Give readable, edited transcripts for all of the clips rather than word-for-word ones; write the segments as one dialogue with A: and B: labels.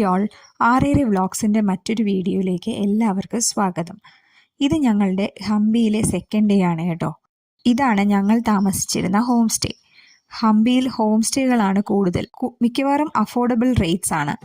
A: Hi all, ആറേറെ വ്ളോഗ്സിൻ്റെ മറ്റൊരു വീഡിയോയിലേക്ക് എല്ലാവർക്കും സ്വാഗതം. ഇത് ഞങ്ങളുടെ ഹംപിയിലെ സെക്കൻഡ് ഡേ ആണ് കേട്ടോ. ഇതാണ് ഞങ്ങൾ താമസിച്ചിരുന്ന ഹോം സ്റ്റേ. ഹംപിയിൽ ഹോം സ്റ്റേകളാണ് കൂടുതൽ, മിക്കവാറും അഫോർഡബിൾ റേറ്റ്സ് ആണ്.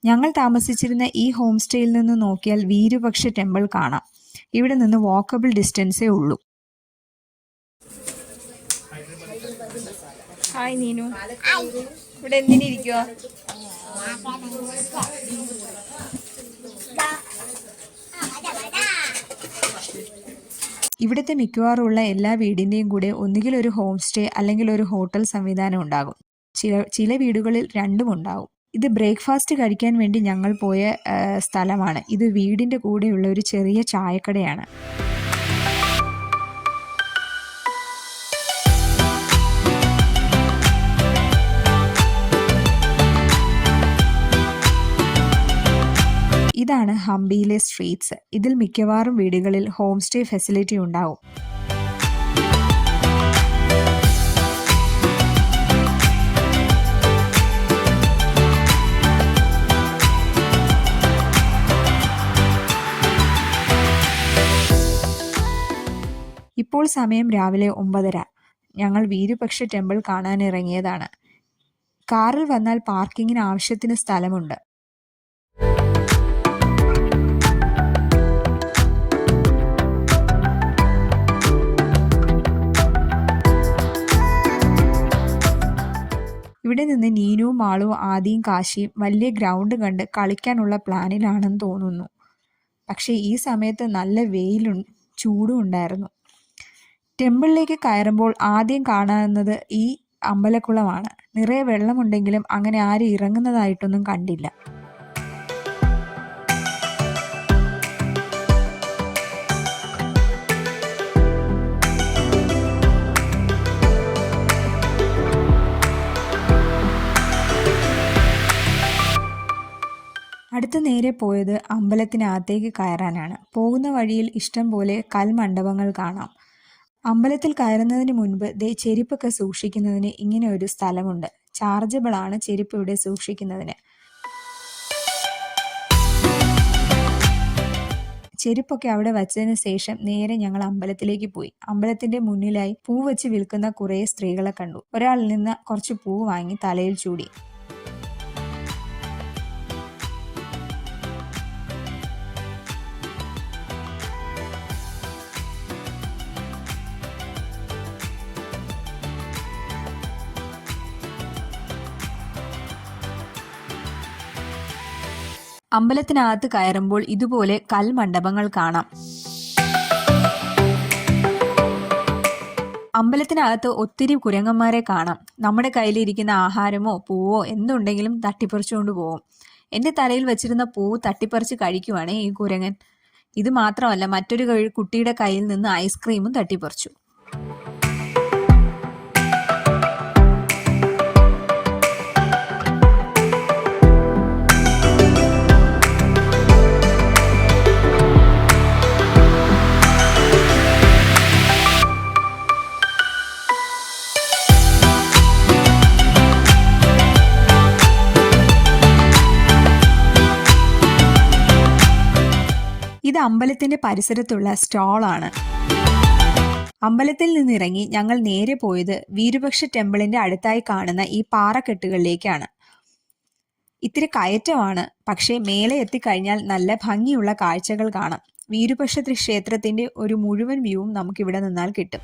A: ഞങ്ങൾ താമസിച്ചിരുന്ന ഈ ഹോം സ്റ്റേയിൽ നിന്ന് നോക്കിയാൽ വീരുപക്ഷ ടെമ്പിൾ കാണാം. ഇവിടെ നിന്ന് വാക്കബിൾ ഡിസ്റ്റൻസേ ഉള്ളൂ. ഹായ് നീനു, ഇവിടെ എന്തിനിരിക്കുക? ഇവിടുത്തെ മിക്കവാറുമുള്ള എല്ലാ വീടിൻ്റെയും കൂടെ ഒന്നുകിൽ ഒരു ഹോം സ്റ്റേ അല്ലെങ്കിൽ ഒരു ഹോട്ടൽ സംവിധാനം ഉണ്ടാകും. ചില വീടുകളിൽ രണ്ടും ഉണ്ടാകും. ഇത് ബ്രേക്ക്ഫാസ്റ്റ് കഴിക്കാൻ വേണ്ടി ഞങ്ങൾ പോയ സ്ഥലമാണ്. ഇത് വീടിൻ്റെ കൂടെയുള്ള ഒരു ചെറിയ ചായക്കടയാണ്. ഇതാണ് ഹംപിയിലെ സ്ട്രീറ്റ്സ്. ഇതിൽ മിക്കവാറും വീടുകളിൽ ഹോം സ്റ്റേ ഫെസിലിറ്റി ഉണ്ടാവും. ഇപ്പോൾ സമയം രാവിലെ 9:30. ഞങ്ങൾ വീരുപക്ഷ ടെമ്പിൾ കാണാനിറങ്ങിയതാണ്. കാറിൽ വന്നാൽ പാർക്കിങ്ങിന് ആവശ്യത്തിന് സ്ഥലമുണ്ട്. ഇവിടെ നിന്ന് നീനുവും മാളുവും ആദിയും കാശിയും വലിയ ഗ്രൗണ്ട് കണ്ട് കളിക്കാനുള്ള പ്ലാനിലാണെന്ന് തോന്നുന്നു. പക്ഷേ ഈ സമയത്ത് നല്ല വെയിലും ചൂടും ഉണ്ടായിരുന്നു. ടെമ്പിളിലേക്ക് കയറുമ്പോൾ ആദ്യം കാണാവുന്നത് ഈ അമ്പലക്കുളമാണ്. നിറയെ വെള്ളമുണ്ടെങ്കിലും അങ്ങനെ ആരും ഇറങ്ങുന്നതായിട്ടൊന്നും കണ്ടില്ല. അടുത്ത് നേരെ പോയത് അമ്പലത്തിനകത്തേക്ക് കയറാനാണ്. പോകുന്ന വഴിയിൽ ഇഷ്ടം പോലെ കൽമണ്ഡപങ്ങൾ കാണാം. അമ്പലത്തിൽ കയറുന്നതിന് മുൻപ് ചെരുപ്പൊക്കെ സൂക്ഷിക്കുന്നതിന് ഇങ്ങനെ ഒരു സ്ഥലമുണ്ട്. ചാർജബിൾ ആണ് ചെരുപ്പ് ഇവിടെ സൂക്ഷിക്കുന്നതിന്. ചെരുപ്പൊക്കെ അവിടെ വച്ചതിന് ശേഷം നേരെ ഞങ്ങൾ അമ്പലത്തിലേക്ക് പോയി. അമ്പലത്തിന്റെ മുന്നിലായി പൂ വെച്ച് വിൽക്കുന്ന കുറേ സ്ത്രീകളെ കണ്ടു. ഒരാളിൽ നിന്ന് കുറച്ച് പൂ വാങ്ങി തലയിൽ ചൂടി. അമ്പലത്തിനകത്ത് കയറുമ്പോൾ ഇതുപോലെ കൽമണ്ഡപങ്ങൾ കാണാം. അമ്പലത്തിനകത്ത് ഒത്തിരി കുരങ്ങന്മാരെ കാണാം. നമ്മുടെ കയ്യിലിരിക്കുന്ന ആഹാരമോ പൂവോ എന്തുണ്ടെങ്കിലും തട്ടിപ്പറിച്ചുകൊണ്ട് പോകും. എൻ്റെ തലയിൽ വെച്ചിരുന്ന പൂവ് തട്ടിപ്പറിച്ച് കഴിക്കുവാണ് ഈ കുരങ്ങൻ. ഇത് മാത്രമല്ല, മറ്റൊരു കുട്ടിയുടെ കയ്യിൽ നിന്ന് ഐസ്ക്രീമും തട്ടിപ്പറിച്ചു. ഇത് അമ്പലത്തിന്റെ പരിസരത്തുള്ള സ്റ്റോളാണ്. അമ്പലത്തിൽ നിന്നിറങ്ങി ഞങ്ങൾ നേരെ പോയത് വീരുപക്ഷ ടെമ്പിളിന്റെ അടുത്തായി കാണുന്ന ഈ പാറക്കെട്ടുകളിലേക്കാണ്. ഇത്തിരി കയറ്റമാണ്, പക്ഷേ മേലെ എത്തിക്കഴിഞ്ഞാൽ നല്ല ഭംഗിയുള്ള കാഴ്ചകൾ കാണാം. വീരുപക്ഷ ക്ഷേത്രത്തിന്റെ ഒരു മുഴുവൻ വ്യൂവും നമുക്കിവിടെ നിന്നാൽ കിട്ടും.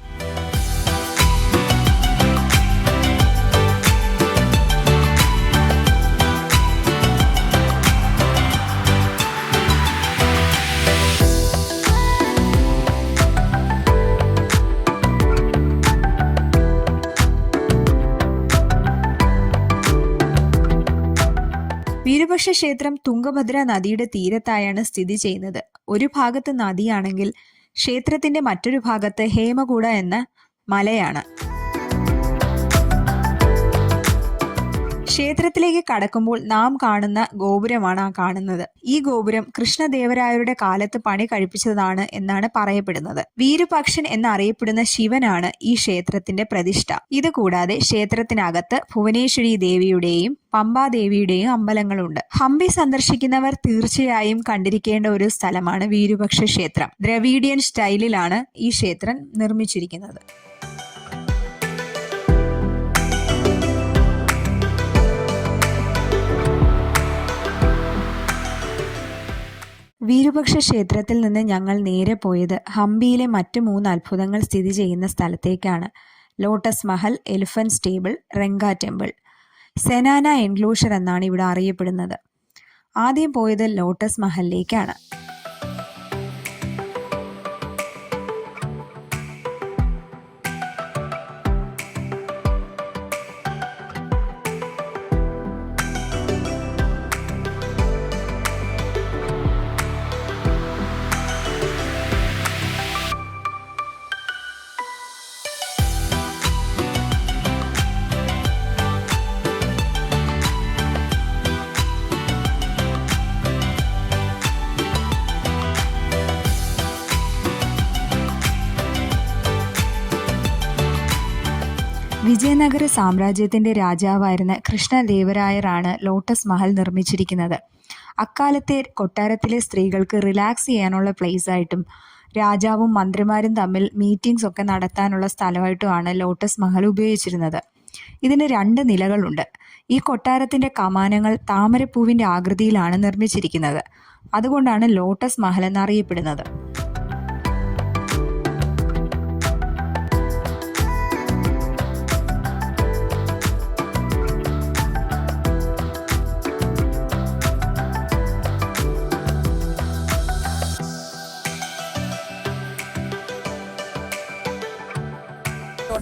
A: വീരുപക്ഷ ക്ഷേത്രം തുംഗഭദ്ര നദിയുടെ തീരത്തായാണ് സ്ഥിതി ചെയ്യുന്നത്. ഒരു ഭാഗത്ത് നദിയാണെങ്കിൽ ക്ഷേത്രത്തിന്റെ മറ്റൊരു ഭാഗത്ത് ഹേമകൂട എന്ന മലയാണ്. ക്ഷേത്രത്തിലേക്ക് കടക്കുമ്പോൾ നാം കാണുന്ന ഗോപുരമാണ് ആ കാണുന്നത്. ഈ ഗോപുരം കൃഷ്ണദേവരായരുടെ കാലത്ത് പണി കഴിപ്പിച്ചതാണ് എന്നാണ് പറയപ്പെടുന്നത്. വീരുപക്ഷൻ എന്നറിയപ്പെടുന്ന ശിവനാണ് ഈ ക്ഷേത്രത്തിന്റെ പ്രതിഷ്ഠ. ഇതുകൂടാതെ ക്ഷേത്രത്തിനകത്ത് ഭുവനേശ്വരി ദേവിയുടെയും പമ്പാദേവിയുടെയും അമ്പലങ്ങളുണ്ട്. ഹംപി സന്ദർശിക്കുന്നവർ തീർച്ചയായും കണ്ടിരിക്കേണ്ട ഒരു സ്ഥലമാണ് വീരുപക്ഷ ക്ഷേത്രം. ദ്രവീഡിയൻ സ്റ്റൈലിലാണ് ഈ ക്ഷേത്രം നിർമ്മിച്ചിരിക്കുന്നത്. വീരുപക്ഷ ക്ഷേത്രത്തിൽ നിന്ന് ഞങ്ങൾ നേരെ പോയത് ഹംപിയിലെ മറ്റ് 3 അത്ഭുതങ്ങൾ സ്ഥിതി ചെയ്യുന്ന സ്ഥലത്തേക്കാണ്. Lotus Mahal, elephant stable, Ranga temple. Zenana enclosure എന്നാണ് ഇവിടെ അറിയപ്പെടുന്നത്. ആദ്യം പോയത് ലോട്ടസ് മഹലിലേക്കാണ്. വിജയനഗര സാമ്രാജ്യത്തിന്റെ രാജാവായിരുന്ന കൃഷ്ണദേവരായരാണ് ലോട്ടസ് മഹൽ നിർമ്മിച്ചിരിക്കുന്നത്. അക്കാലത്തെ കൊട്ടാരത്തിലെ സ്ത്രീകൾക്ക് റിലാക്സ് ചെയ്യാനുള്ള പ്ലേസ് ആയിട്ടും രാജാവും മന്ത്രിമാരും തമ്മിൽ മീറ്റിംഗ്സ് ഒക്കെ നടത്താനുള്ള സ്ഥലമായിട്ടുമാണ് ലോട്ടസ് മഹൽ ഉപയോഗിച്ചിരുന്നത്. ഇതിന് 2 നിലകളുണ്ട്. ഈ കൊട്ടാരത്തിന്റെ കമാനങ്ങൾ താമരപ്പൂവിന്റെ ആകൃതിയിലാണ് നിർമ്മിച്ചിരിക്കുന്നത്. അതുകൊണ്ടാണ് ലോട്ടസ് മഹൽ എന്നറിയപ്പെടുന്നത്.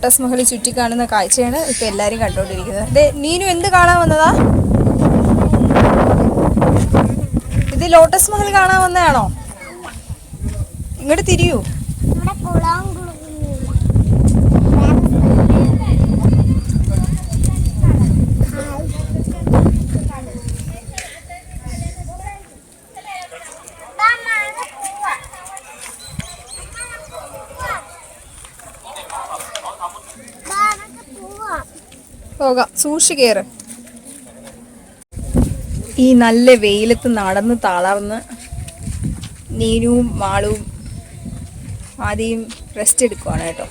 A: ലോട്ടസ് മഹൽ ചുറ്റി കാണുന്ന കാഴ്ചയാണ് ഇപ്പൊ എല്ലാരും കണ്ടോണ്ടിരിക്കുന്നത്. നീനു എന്ത് കാണാൻ വന്നതാ? ഇത് ലോട്ടസ് മഹൽ കാണാൻ വന്നതാണോ? ഇങ്ങോട്ട് തിരിയൂ. പോകാം, സൂക്ഷിച്ച് കയറ്. ഈ നല്ല വെയിലത്ത് നടന്ന് തളർന്ന് നീനുവും മാളുവും ആദ്യം റെസ്റ്റ് എടുക്കുവാണ് കേട്ടോ.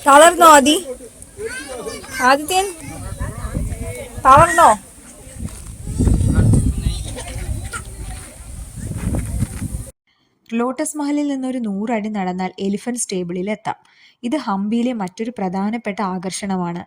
A: തളർന്നോ ആദിത്യൻ? തളർന്നോ? ലോട്ടസ് മഹലിൽ നിന്നൊരു 100 അടി നടന്നാൽ എലിഫന്റ് സ്റ്റേബിളിൽ എത്താം. ഇത് ഹംപിയിലെ മറ്റൊരു പ്രധാനപ്പെട്ട ആകർഷണമാണ്.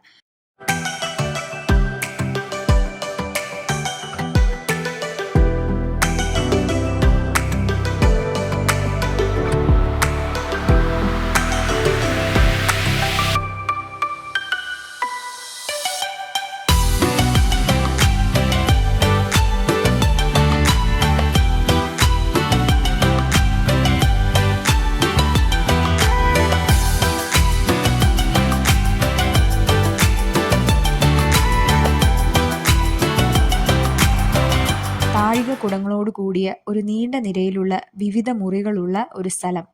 A: കുടങ്ങളോട് കൂടിയ ഒരു നീണ്ട നിരയിലുള്ള വിവിധ മുറികളുള്ള ഒരു സ്ഥലം.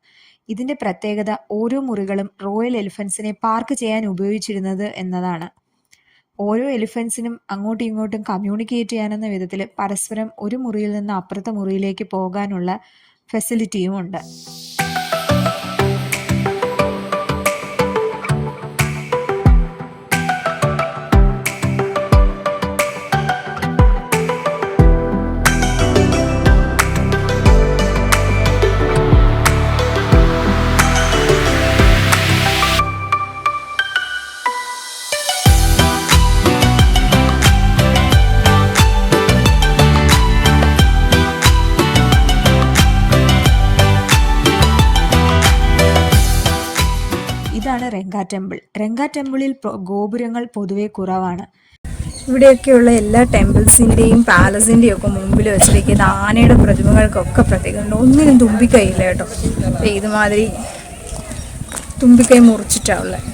A: ഇതിന്റെ പ്രത്യേകത ഓരോ മുറികളും റോയൽ എലിഫൻസിനെ പാർക്ക് ചെയ്യാൻ ഉപയോഗിച്ചിരുന്നത് എന്നതാണ്. ഓരോ എലിഫൻസിനും അങ്ങോട്ടും ഇങ്ങോട്ടും കമ്മ്യൂണിക്കേറ്റ് ചെയ്യാനെന്ന വിധത്തിൽ പരസ്പരം ഒരു മുറിയിൽ നിന്ന് അപ്പുറത്തെ മുറിയിലേക്ക് പോകാനുള്ള ഫെസിലിറ്റിയും ഉണ്ട്. ഇതാണ് റെങ്ക ടെമ്പിൾ. റെങ്ക ടെമ്പിളിൽ ഗോപുരങ്ങൾ പൊതുവെ കുറവാണ്.
B: ഇവിടെയൊക്കെയുള്ള എല്ലാ ടെമ്പിൾസിൻ്റെയും പാലസിൻ്റെയും ഒക്കെ മുമ്പിൽ വെച്ചിരിക്കുന്ന ആനയുടെ പ്രതിമകൾക്കൊക്കെ പ്രത്യേകത. ഒന്നിനും തുമ്പിക്കൈയില്ല കേട്ടോ. ഇതുമാതിരി തുമ്പിക്കൈ മുറിച്ചിട്ടാണ് ഉള്ളത്.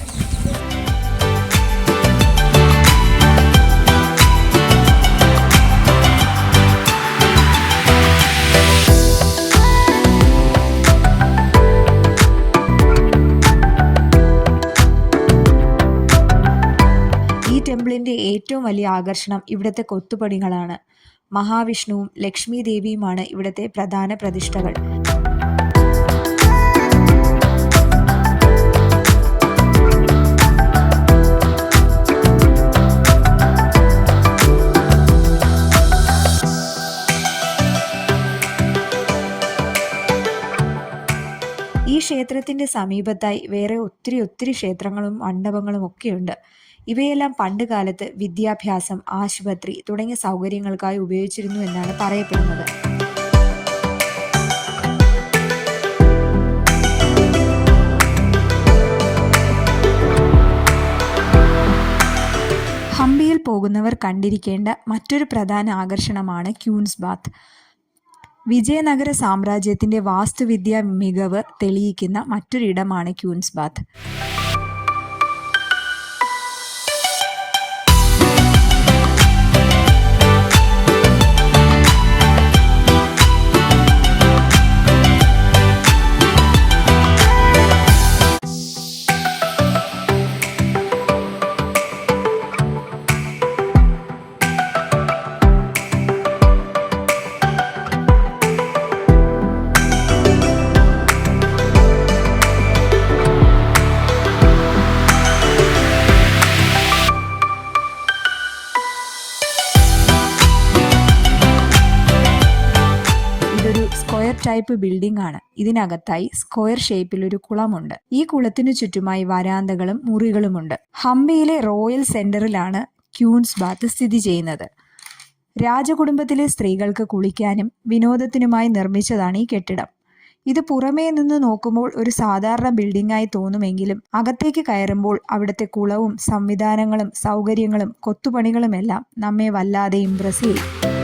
A: ടെമ്പിളിന്റെ ഏറ്റവും വലിയ ആകർഷണം ഇവിടുത്തെ കൊത്തുപണികളാണ്. മഹാവിഷ്ണുവും ലക്ഷ്മി ദേവിയുമാണ് ഇവിടുത്തെ പ്രധാന പ്രതിഷ്ഠകൾ. ഈ ക്ഷേത്രത്തിന്റെ സമീപത്തായി വേറെ ഒത്തിരി ക്ഷേത്രങ്ങളും മണ്ഡപങ്ങളും ഒക്കെയുണ്ട്. ഇവയെല്ലാം പണ്ട് കാലത്ത് വിദ്യാഭ്യാസം, ആശുപത്രി തുടങ്ങിയ സൗകര്യങ്ങൾക്കായി ഉപയോഗിച്ചിരുന്നു എന്നാണ് പറയപ്പെടുന്നത്. ഹംപിയിൽ പോകുന്നവർ കണ്ടിരിക്കേണ്ട മറ്റൊരു പ്രധാന ആകർഷണമാണ് ക്യൂൻസ് ബാത്ത്. വിജയനഗര സാമ്രാജ്യത്തിന്റെ വാസ്തുവിദ്യാ മികവ് തെളിയിക്കുന്ന മറ്റൊരിടമാണ് ക്യൂൻസ് ബാത്ത്. സ്ക്വയർ ടൈപ്പ് ബിൽഡിംഗ് ആണ്. ഇതിനകത്തായി സ്ക്വയർ ഷേപ്പിൽ ഒരു കുളമുണ്ട്. ഈ കുളത്തിനു ചുറ്റുമായി വരാന്തകളും മുറികളുമുണ്ട്. ഹംപിയിലെ റോയൽ സെന്ററിലാണ് ക്യൂൻസ് ബാത്ത് സ്ഥിതി ചെയ്യുന്നത്. രാജകുടുംബത്തിലെ സ്ത്രീകൾക്ക് കുളിക്കാനും വിനോദത്തിനുമായി നിർമ്മിച്ചതാണ് ഈ കെട്ടിടം. ഇത് പുറമേ നിന്ന് നോക്കുമ്പോൾ ഒരു സാധാരണ ബിൽഡിംഗായി തോന്നുമെങ്കിലും അകത്തേക്ക് കയറുമ്പോൾ അവിടുത്തെ കുളവും സംവിധാനങ്ങളും സൗകര്യങ്ങളും കൊത്തുപണികളുമെല്ലാം നമ്മെ വല്ലാതെ ഇംപ്രസ് ചെയ്യും.